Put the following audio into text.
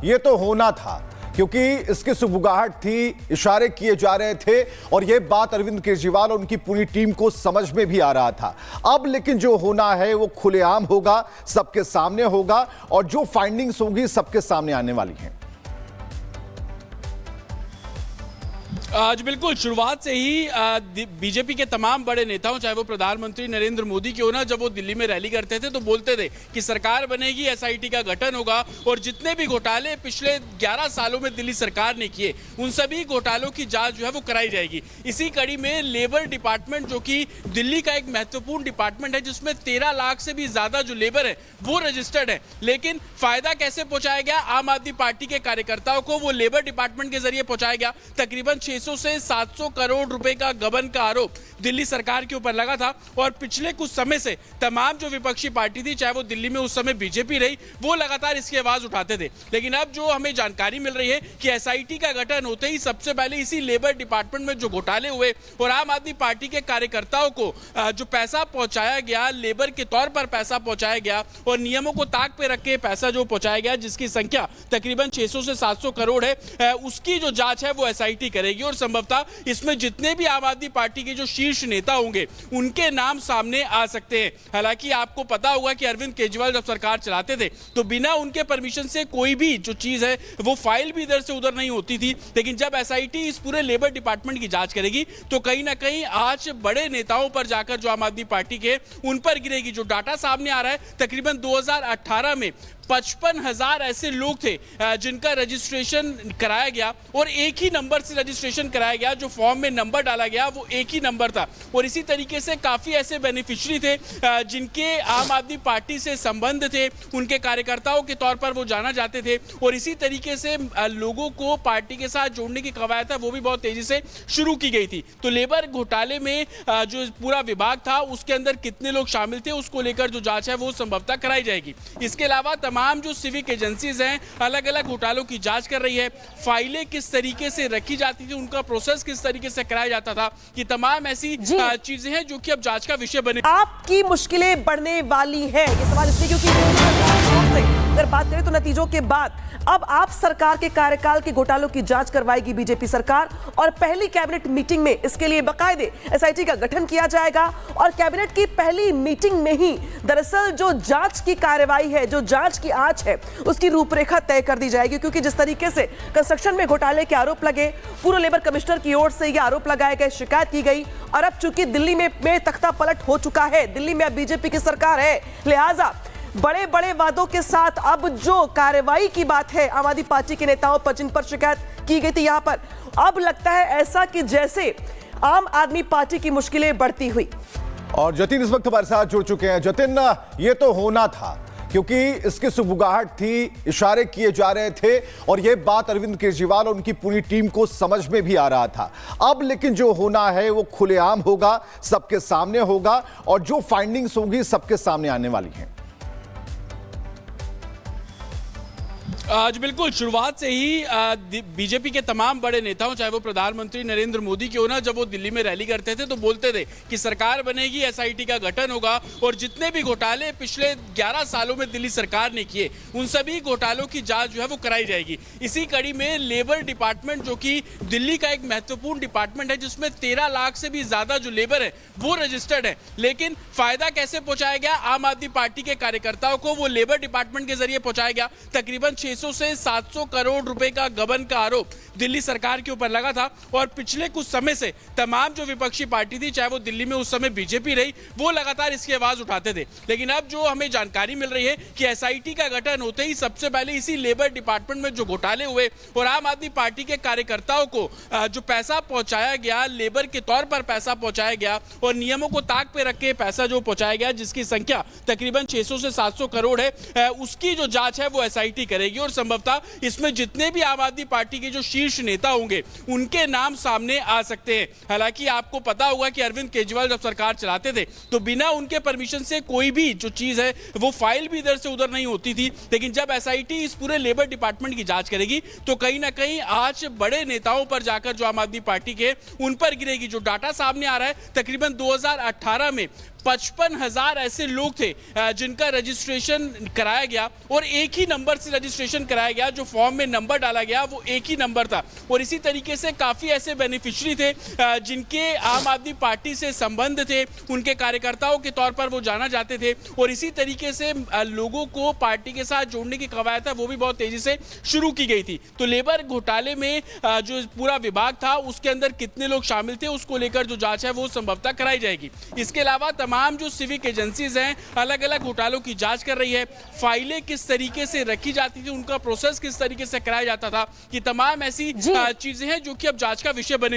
ये तो होना था, क्योंकि इसकी सुबुगाहट थी, इशारे किए जा रहे थे और यह बात अरविंद केजरीवाल और उनकी पूरी टीम को समझ में भी आ रहा था। अब लेकिन जो होना है वो खुलेआम होगा, सबके सामने होगा और जो फाइंडिंग्स होंगी सबके सामने आने वाली हैं। आज बिल्कुल शुरुआत से ही बीजेपी के तमाम बड़े नेताओं, चाहे वो प्रधानमंत्री नरेंद्र मोदी क्यों ना, जब वो दिल्ली में रैली करते थे तो बोलते थे कि सरकार बनेगी, एसआईटी का गठन होगा और जितने भी घोटाले पिछले 11 सालों में दिल्ली सरकार ने किए उन सभी घोटालों की जांच जो है वो कराई जाएगी। इसी कड़ी में लेबर डिपार्टमेंट, जो कि दिल्ली का एक महत्वपूर्ण डिपार्टमेंट है जिसमें 13 लाख से भी ज्यादा जो लेबर है वो रजिस्टर्ड है, लेकिन फायदा कैसे पहुंचाया गया आम आदमी पार्टी के कार्यकर्ताओं को, वो लेबर डिपार्टमेंट के जरिए पहुंचाया गया। तकरीबन 600 से 700 करोड़ रुपए का गबन का आरोप दिल्ली सरकार के ऊपर लगा था और पिछले कुछ समय से तमाम जो विपक्षी पार्टी थी, चाहे वो दिल्ली में उस समय बीजेपी रही, वो लगातार इसकी आवाज उठाते थे। लेकिन अब जो हमें जानकारी मिल रही है कि एसआईटी का गठन होते ही सबसे पहले इसी लेबर डिपार्टमेंट में जो घोटाले हुए और आम आदमी पार्टी के कार्यकर्ताओं को जो पैसा पहुंचाया गया, लेबर के तौर पर पैसा पहुंचाया गया और नियमों को ताक पे रख के पैसा जो पहुंचाया गया, जिसकी संख्या तकरीबन 600 से 700 करोड़ है, उसकी जो जांच है वो एसआईटी करेगी और संभवतः इसमें जितने भी आम आदमी पार्टी के जो शीर्ष नेता होंगे उनके नाम सामने आ सकते हैं। हालांकि आपको पता होगा कि अरविंद केजरीवाल जब सरकार चलाते थे तो बिना उनके परमिशन से कोई भी जो चीज है वो फाइल भी इधर से उधर नहीं होती थी, लेकिन जब एसआईटी इस पूरे लेबर डिपार्टमेंट की जांच करेगी तो कहीं ना कहीं आज बड़े नेताओं पर जाकर जो आम आदमी पार्टी के उन पर गिरेगी। जो डाटा सामने आ रहा है, तकरीबन 2018 में 55,000 ऐसे लोग थे जिनका रजिस्ट्रेशन कराया गया और एक ही नंबर से रजिस्ट्रेशन कराया गया, जो फॉर्म में नंबर डाला गया वो एक ही नंबर था। और इसी तरीके से काफी ऐसे बेनिफिशियरी थे जिनके आम आदमी पार्टी से संबंध थे, उनके कार्यकर्ताओं के तौर पर वो जाना जाते थे और इसी तरीके से लोगों को पार्टी के साथ जोड़ने की कवायद है वो भी बहुत तेजी से शुरू की गई थी। तो लेबर घोटाले में जो पूरा विभाग था उसके अंदर कितने लोग शामिल थे उसको लेकर जो जांच है वो संभवतः कराई जाएगी। इसके अलावा तमाम जो सिविक एजेंसीज हैं अलग अलग घोटालों की जांच कर रही है, फाइलें किस तरीके से रखी जाती थी, उनका प्रोसेस किस तरीके से कराया जाता था, ये तमाम ऐसी चीजें हैं जो कि अब जांच का विषय बने। आपकी मुश्किलें बढ़ने वाली हैं, ये सवाल इसलिए क्योंकि अगर बात करें तो नतीजों के बाद अब आप सरकार के कार्यकाल के घोटालों की जांच करवाएगी बीजेपी सरकार और पहली कैबिनेट मीटिंग में इसके लिए बाकायदे एसआईटी का गठन किया जाएगा और कैबिनेट की पहली मीटिंग में ही दरअसल जो जांच की कार्रवाई है, जो जांच की आंच है, उसकी रूपरेखा तय कर दी जाएगी। क्योंकि जिस तरीके से कंस्ट्रक्शन में घोटाले के आरोप लगे, पूर्व लेबर कमिश्नर की ओर से यह आरोप लगाए गए, शिकायत की गई और अब चूंकि दिल्ली में तख्ता पलट हो चुका है, दिल्ली में अब बीजेपी की सरकार है, लिहाजा बड़े बड़े वादों के साथ अब जो कार्रवाई की बात है आम आदमी पार्टी के नेताओं पर जिन पर शिकायत की गई थी, यहां पर अब लगता है ऐसा कि जैसे आम आदमी पार्टी की मुश्किलें बढ़ती हुई। और जतिन इस वक्त हमारे साथ जुड़ चुके हैं। जतिन, ये तो होना था, क्योंकि इसकी सुबुगाहट थी, इशारे किए जा रहे थे और यह बात अरविंद केजरीवाल और उनकी पूरी टीम को समझ में भी आ रहा था। अब लेकिन जो होना है वो खुलेआम होगा, सबके सामने होगा और जो फाइंडिंग्स होंगी सबके सामने आने वाली हैं। आज बिल्कुल शुरुआत से ही बीजेपी के तमाम बड़े नेताओं, चाहे वो प्रधानमंत्री नरेंद्र मोदी क्यों ना, जब वो दिल्ली में रैली करते थे तो बोलते थे कि सरकार बनेगी, एसआईटी का गठन होगा और जितने भी घोटाले पिछले 11 सालों में दिल्ली सरकार ने किए उन सभी घोटालों की जांच जो है वो कराई जाएगी। इसी कड़ी में लेबर डिपार्टमेंट, जो कि दिल्ली का एक महत्वपूर्ण डिपार्टमेंट है जिसमें 13 लाख से भी ज्यादा जो लेबर है वो रजिस्टर्ड है, लेकिन फायदा कैसे पहुंचाया गया आम आदमी पार्टी के कार्यकर्ताओं को, वो लेबर डिपार्टमेंट के जरिए पहुंचाया गया। तकरीबन 600 से 700 करोड़ रुपए का गबन का आरोप दिल्ली सरकार के ऊपर लगा था और पिछले कुछ समय से तमाम जो विपक्षी पार्टी थी, चाहे वो दिल्ली में उस समय बीजेपी रही, वो लगातार इसकी आवाज उठाते थे। लेकिन अब जो हमें जानकारी मिल रही है कि एसआईटी का गठन होते ही सबसे पहले इसी लेबर डिपार्टमेंट में जो घोटाले हुए और आम आदमी पार्टी के कार्यकर्ताओं को जो पैसा पहुंचाया गया, लेबर के तौर पर पैसा पहुंचाया गया और नियमों को ताक पे रख के पैसा जो पहुंचाया गया, जिसकी संख्या तकरीबन 600 से 700 करोड़ है, उसकी जो जांच है वो एसआईटी करेगी और संभवतः इसमें जितने भी आम आदमी पार्टी के जो शीर्ष नेता होंगे उनके नाम सामने आ सकते हैं। हालांकि आपको पता होगा कि अरविंद केजरीवाल जब सरकार चलाते थे तो बिना उनके परमिशन से कोई भी जो चीज है वो फाइल भी इधर से उधर नहीं होती थी, लेकिन जब एसआईटी इस पूरे लेबर डिपार्टमेंट की जांच करेगी तो कहीं ना कहीं आज बड़े नेताओं पर जाकर जो आम आदमी पार्टी के उन पर गिरेगी। जो डाटा सामने आ रहा है, तकरीबन 2018 में 55,000 ऐसे लोग थे जिनका रजिस्ट्रेशन कराया गया और एक ही नंबर से रजिस्ट्रेशन कराया गया। जो फॉर्म में नंबर डाला गया वो एक ही नंबर था। और इसी तरीके से काफी ऐसे बेनिफिशियरी थे जिनके आम आदमी पार्टी से संबंध थे, उनके कार्यकर्ताओं के तौर पर वो जाना जाते थे। और इसी तरीके से लोगों को पार्टी के साथ जोड़ने की कवायद है वो भी बहुत तेजी से शुरू की गई थी। तो लेबर घोटाले में जो पूरा विभाग था उसके अंदर कितने लोग शामिल थे उसको लेकर जो जांच है वो संभवतः कराई जाएगी। इसके अलावा तमाम जो सिविक एजेंसीज हैं अलग अलग घोटालों की जांच कर रही है। फाइलें किस तरीके से रखी जाती थी, उनका प्रोसेस किस तरीके से कराया जाता था, ये तमाम ऐसी चीजें हैं जो कि अब जांच का विषय बने।